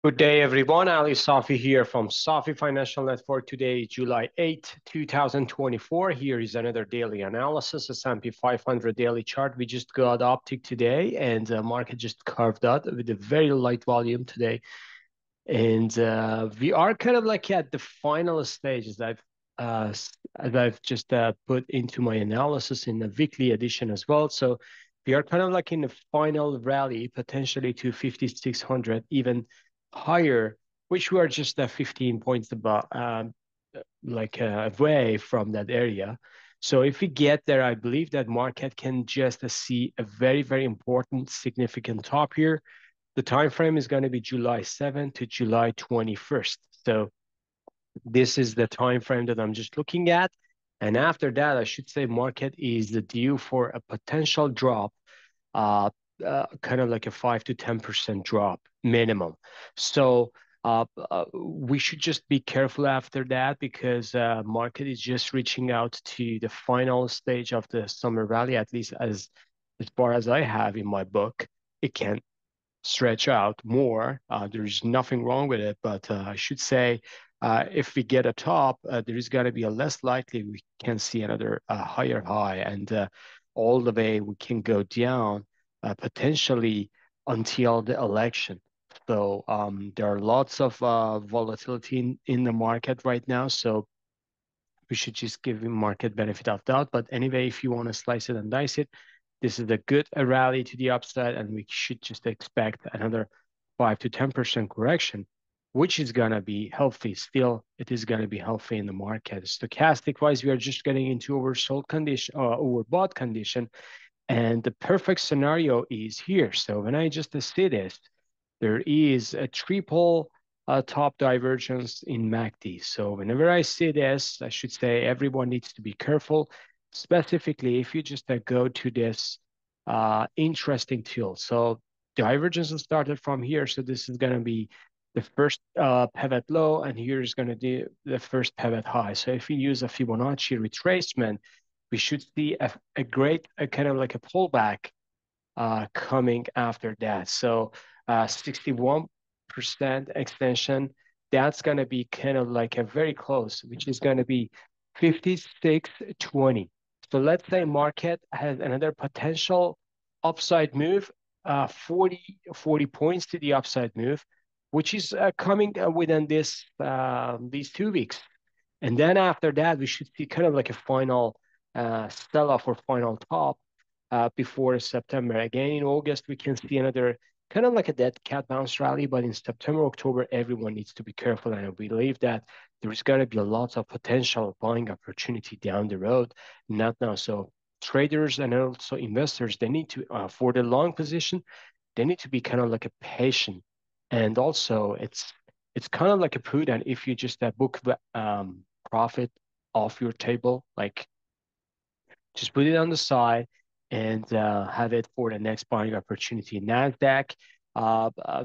Good day, everyone. Ali Safi here from Safi Financial Network. Today, July 8, 2024. Here is another daily analysis, S&P 500 daily chart. We just got optic today, and the market just carved out with a very light volume today. And we are kind of like at the final stage, as I've just put into my analysis in the weekly edition as well. So we are kind of like in the final rally, potentially to 5,600, even higher, which we are just 15 points above, away from that area. So if we get there, I believe that market can just see a very, very important, significant top here. The time frame is going to be July 7th to July 21st. So this is the time frame that I'm just looking at. And after that, I should say market is due for a potential drop, uh, kind of like a 5 to 10% drop minimum. So we should just be careful after that because market is just reaching out to the final stage of the summer rally, at least as far as I have in my book. It can stretch out more. There's nothing wrong with it, but I should say if we get a top, there is going to be a less likely we can see another higher high, and all the way we can go down potentially until the election. So there are lots of volatility in the market right now. So we should just give the market benefit of doubt. But anyway, if you want to slice it and dice it, this is a good rally to the upside, and we should just expect another 5 to 10% correction, which is going to be healthy. Still, it is going to be healthy in the market. Stochastic wise, we are just getting into oversold condition or overbought condition. And the perfect scenario is here. So when I just see this, there is a triple top divergence in MACD. So whenever I see this, I should say everyone needs to be careful, specifically if you just go to this interesting tool. So divergence started from here. So this is going to be the first pivot low, and here is going to be the first pivot high. So if we use a Fibonacci retracement, we should see a great kind of like a pullback coming after that. So 61% extension, that's going to be kind of like a very close, which is going to be 56.20. So let's say market has another potential upside move, 40 points to the upside move, which is coming within these 2 weeks. And then after that, we should see kind of like a final sell-off or final top before September. Again, in August, we can see another kind of like a dead cat bounce rally, but in September, October, everyone needs to be careful. And I believe that there is going to be a lot of potential buying opportunity down the road, not now. So traders and also investors, they need to, for the long position, they need to be kind of like a patient. And also, it's kind of like a prudent if you just book profit off your table, like just put it on the side and have it for the next buying opportunity. Nasdaq,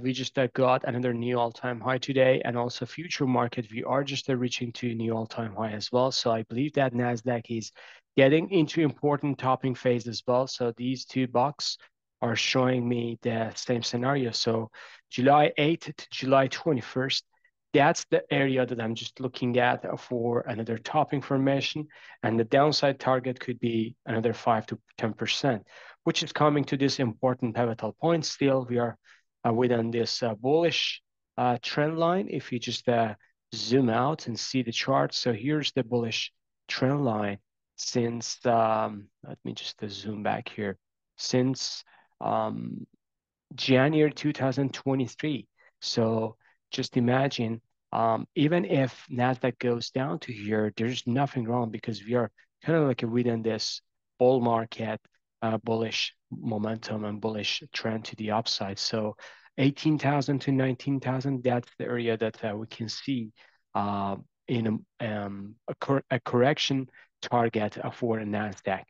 we just got another new all-time high today, and also future market, we are just reaching to a new all-time high as well. So I believe that Nasdaq is getting into important topping phase as well. So these two boxes are showing me the same scenario. So July 8th to July 21st, that's the area that I'm just looking at for another topping formation. And the downside target could be another 5 to 10%, which is coming to this important pivotal point. Still, we are within this bullish trend line. If you just zoom out and see the chart. So here's the bullish trend line since, let me just zoom back here, since um, January 2023. So just imagine, even if Nasdaq goes down to here, there's nothing wrong because we are kind of like within this bull market, bullish momentum and bullish trend to the upside. So 18,000 to 19,000, that's the area that we can see in a correction target for Nasdaq.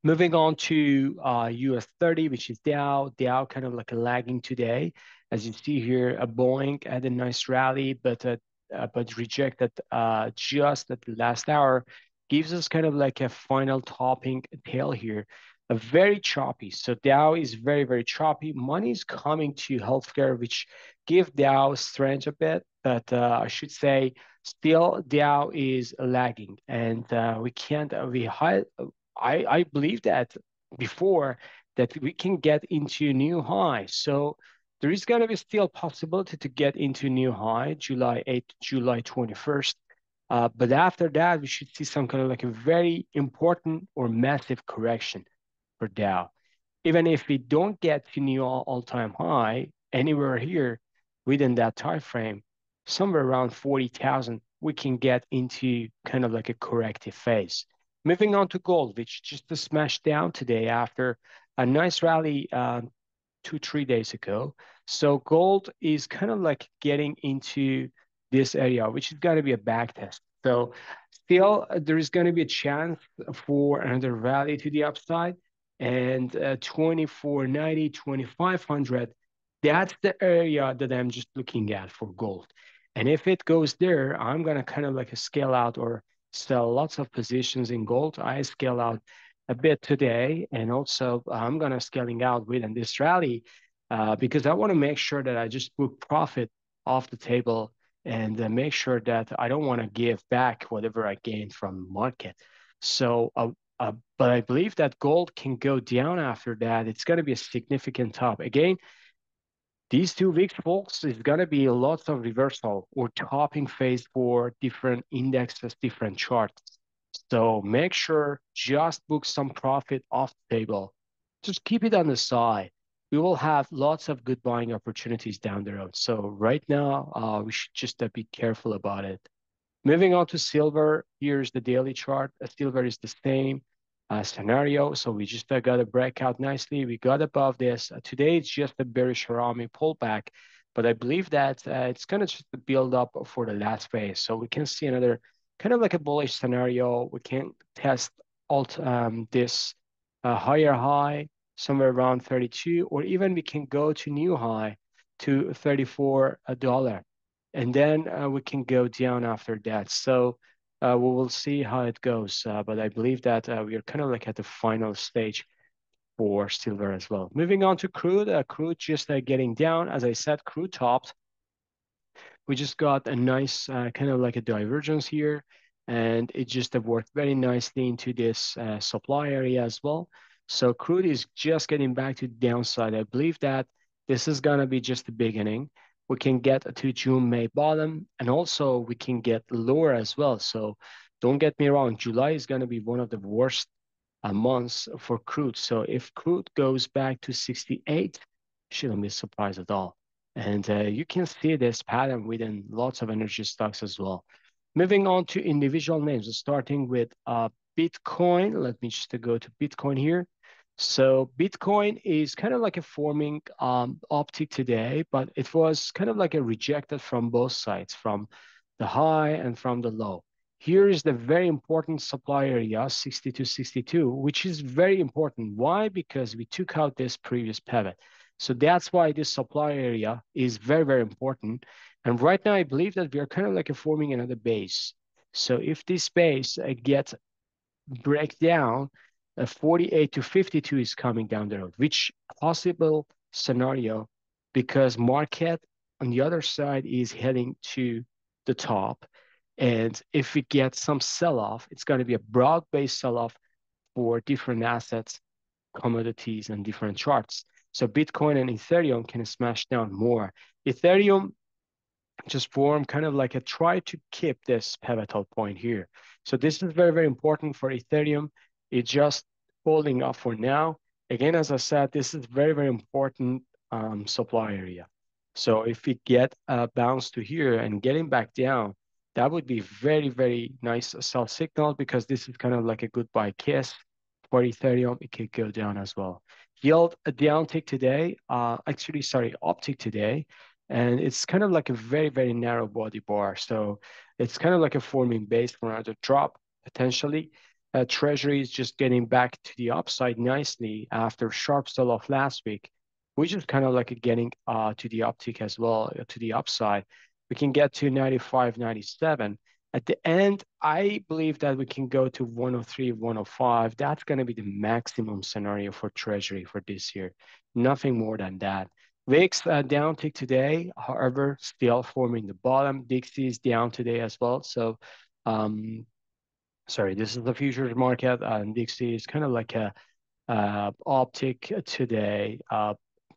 Moving on to US 30, which is Dow. Dow kind of like a lagging today. As you see here, a Boeing had a nice rally, but rejected just at the last hour. Gives us kind of like a final topping tail here. very choppy. So Dow is very, very choppy. Money is coming to healthcare, which give Dow strength a bit, but I should say still Dow is lagging, and we can't. I believe that before that we can get into new high. So there is going to be still possibility to get into new high, July 8th, July 21st. But after that, we should see some kind of like a very important or massive correction for Dow. Even if we don't get to new all-time high anywhere here within that time frame, somewhere around 40,000, we can get into kind of like a corrective phase. Moving on to gold, which just smashed down today after a nice rally 2, 3 days ago. So gold is kind of like getting into this area, which is going to be a back test. So still, there is going to be a chance for another rally to the upside, and 2490, 2500, that's the area that I'm just looking at for gold. And if it goes there, I'm going to kind of like a scale out or sell lots of positions in gold. I scale out a bit today, and also I'm going to scaling out within this rally because I want to make sure that I just book profit off the table and make sure that I don't want to give back whatever I gained from market. So, but I believe that gold can go down after that. It's going to be a significant top. Again, these 2 weeks, folks, is going to be lots of reversal or topping phase for different indexes, different charts. So make sure just book some profit off the table. Just keep it on the side. We will have lots of good buying opportunities down the road. So right now, we should just be careful about it. Moving on to silver, here's the daily chart. Silver is the same scenario. So we just got a breakout nicely. We got above this. Today, it's just a bearish Harami pullback, but I believe that it's going to just build up for the last phase. So we can see another kind of like a bullish scenario. We can test this higher high somewhere around 32, or even we can go to new high to $34 and then we can go down after that. So we will see how it goes. But I believe that we are kind of like at the final stage for silver as well. Moving on to crude, crude just getting down. As I said, crude topped. We just got a nice kind of like a divergence here, and it just worked very nicely into this supply area as well. So crude is just getting back to the downside. I believe that this is gonna be just the beginning. We can get to June, May bottom, and also we can get lower as well. So don't get me wrong, July is gonna be one of the worst months for crude. So if crude goes back to 68, shouldn't be surprised at all. And you can see this pattern within lots of energy stocks as well. Moving on to individual names, starting with Bitcoin. Let me just go to Bitcoin here. So Bitcoin is kind of like a forming uptick today, but it was kind of like a rejected from both sides, from the high and from the low. Here is the very important supply area, 60 to 62, which is very important. Why? Because we took out this previous pivot. So that's why this supply area is very, very important. And right now, I believe that we are kind of like forming another base. So if this base gets break down, 48 to 52 is coming down the road, which possible scenario because market on the other side is heading to the top. And if we get some sell-off, it's going to be a broad-based sell-off for different assets, commodities, and different charts. So Bitcoin and Ethereum can smash down more. Ethereum just form kind of like a try to keep this pivotal point here. So this is very, very important for Ethereum. It's just holding up for now. Again, as I said, this is very, very important supply area. So if we get a bounce to here and getting back down, that would be very, very nice sell signal because this is kind of like a goodbye kiss for Ethereum. It could go down as well. Yield a downtick today, actually, sorry, uptick today, and it's kind of like a very, very narrow body bar. So it's kind of like a forming base for another drop potentially. Treasury is just getting back to the upside nicely after sharp sell-off last week, which is kind of like getting to the uptick as well, to the upside. We can get to 95, 97. At the end, I believe that we can go to 103, 105. That's going to be the maximum scenario for Treasury for this year. Nothing more than that. VIX downtick today, however, still forming the bottom. DXY is down today as well. So, sorry, this is the futures market, and DXY is kind of like a optic today.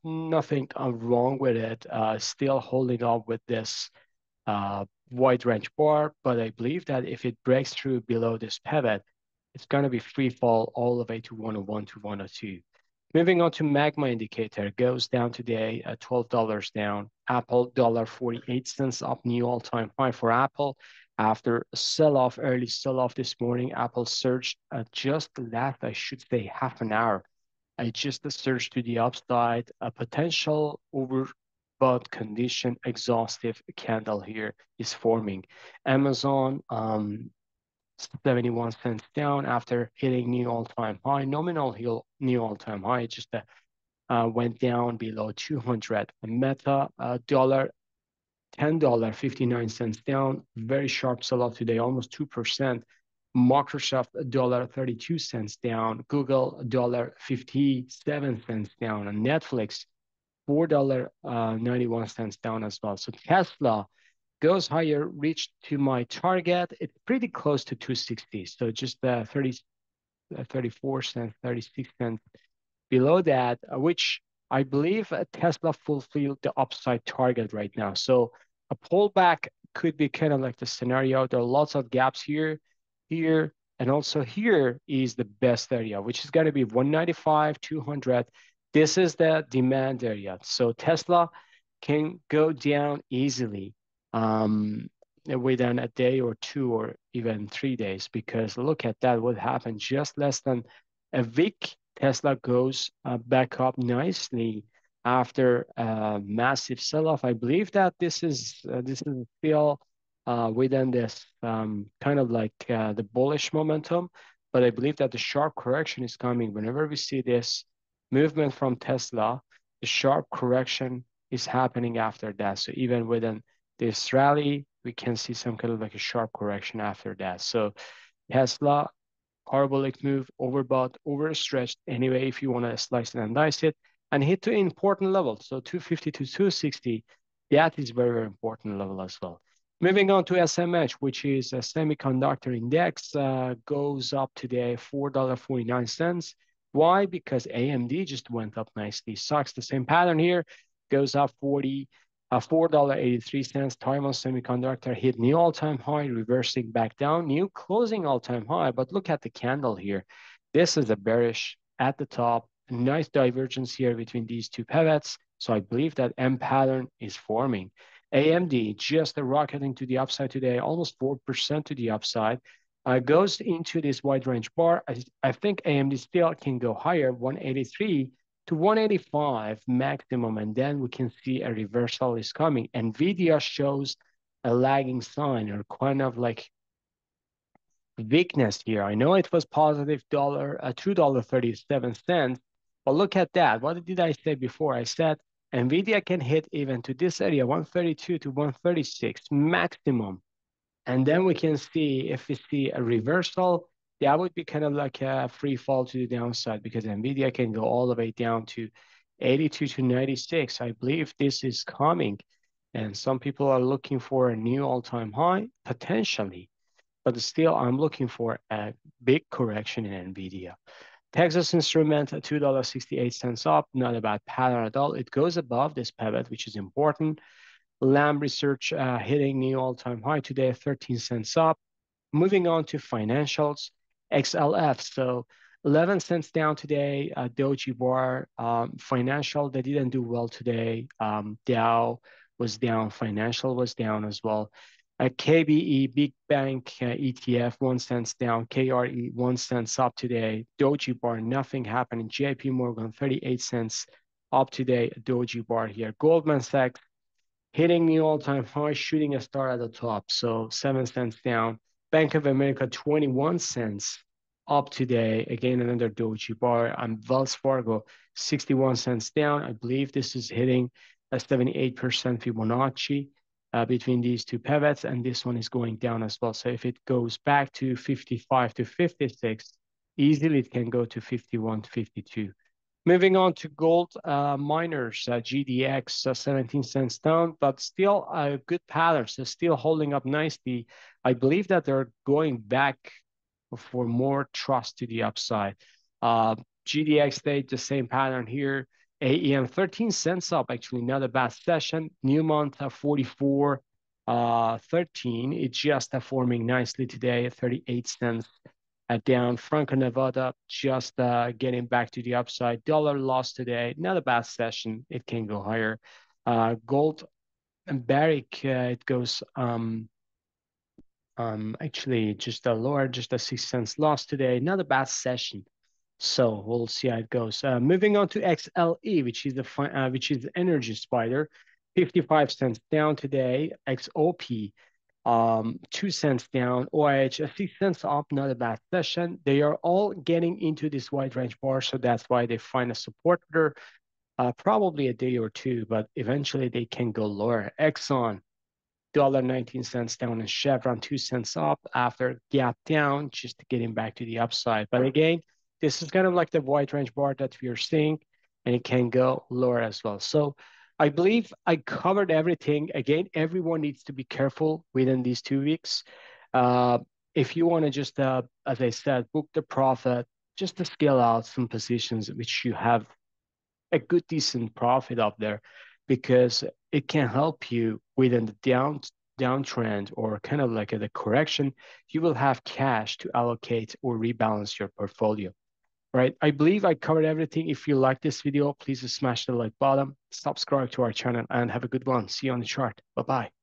Nothing wrong with it. Still holding on with this wide range bar, but I believe that if it breaks through below this pivot, it's going to be free fall all the way to 101 to 102. Moving on to magma indicator, goes down today at $12 down. Apple $1.48 up, new all-time high for Apple. After a sell-off, early sell-off this morning, Apple surged just last, I should say, half an hour. I just surged to the upside, a potential overbought condition, exhaustive candle here is forming. Amazon, 71 cents down after hitting new all-time high, nominal new all-time high, just went down below 200. Meta, $10.59 down, very sharp sell-off today, almost 2%. Microsoft $1.32 down, Google $1.57 down, and Netflix $4.91 down as well. So Tesla goes higher, reached to my target. It's pretty close to 260. So just 34 cents, 36 cents below that, which I believe Tesla fulfilled the upside target right now. So a pullback could be kind of like the scenario. There are lots of gaps here, here, and also here is the best area, which is going to be 195, 200. This is the demand area. So Tesla can go down easily within a day or two or even 3 days, because look at that, what happened just less than a week. Tesla goes back up nicely after a massive sell-off. I believe that this is still within this kind of like the bullish momentum, but I believe that the sharp correction is coming. Whenever we see this movement from Tesla, the sharp correction is happening after that. So even within this rally, we can see some kind of like a sharp correction after that. So Tesla, parabolic move, overbought, overstretched. Anyway, if you want to slice it and dice it, and hit to important levels. So 250 to 260, that is very, very important level as well. Moving on to SMH, which is a semiconductor index, goes up today $4.49. Why? Because AMD just went up nicely. Stocks the same pattern here, goes up $4.83. Taiwan Semiconductor hit new all-time high, reversing back down, new closing all-time high. But look at the candle here. This is a bearish at the top. A nice divergence here between these two pivots. So I believe that M pattern is forming. AMD just rocketing to the upside today, almost 4% to the upside. Goes into this wide range bar. I think AMD still can go higher, 183 to 185 maximum, and then we can see a reversal is coming. NVIDIA shows a lagging sign, or kind of like weakness here. I know it was positive $2.37, but look at that. What did I say before? I said NVIDIA can hit even to this area, 132 to 136 maximum. And then we can see if we see a reversal, that would be kind of like a free fall to the downside, because NVIDIA can go all the way down to 82 to 96. I believe this is coming. And some people are looking for a new all-time high, potentially. But still, I'm looking for a big correction in NVIDIA. Texas Instrument, $2.68 up, not a bad pattern at all. It goes above this pivot, which is important. Lam Research hitting new all-time high today, 13 cents up. Moving on to financials, XLF. So 11 cents down today. Doji Bar, financial, they didn't do well today. Dow was down. Financial was down as well. KBE, Big Bank ETF, 1 cent down. KRE, 1 cent up today. Doji Bar, nothing happening. JP Morgan, 38 cents up today. Doji Bar here. Goldman Sachs, hitting the all-time high, shooting a star at the top. So 7 cents down. Bank of America, 21 cents up today. Again, another doji bar. And Wells Fargo, 61 cents down. I believe this is hitting a 78% Fibonacci. between these two pivots, and this one is going down as well. So if it goes back to 55 to 56, easily it can go to 51 to 52. Moving on to gold miners, GDX 17 cents down, but still a good pattern. So still holding up nicely. I believe that they're going back for more trust to the upside. GDX stayed the same pattern here. AEM 13 cents up, actually not a bad session. New month 44 13. It's just forming nicely today at 38 cents down. Franco Nevada just getting back to the upside. Dollar lost today. Not a bad session. It can go higher. Gold and Barrick, it goes actually just a lower, just a 6 cents loss today. Not a bad session. So we'll see how it goes. Moving on to XLE, which is the energy spider, 55 cents down today. XOP, 2 cents down. OIH, 6 cents up, not a bad session. They are all getting into this wide range bar, so that's why they find a support there. Probably a day or two, but eventually they can go lower. Exxon, $1.19 down, and Chevron 2 cents up after gap down, just getting back to the upside. But again, this is kind of like the wide range bar that we are seeing, and it can go lower as well. So I believe I covered everything. Again, everyone needs to be careful within these 2 weeks. Uh, if you want to just, as I said, book the profit, just to scale out some positions which you have a good decent profit up there, because it can help you within the downtrend or kind of like the correction. You will have cash to allocate or rebalance your portfolio. Right, I believe I covered everything. If you like this video, please smash the like button, subscribe to our channel, and have a good one. See you on the chart. Bye bye.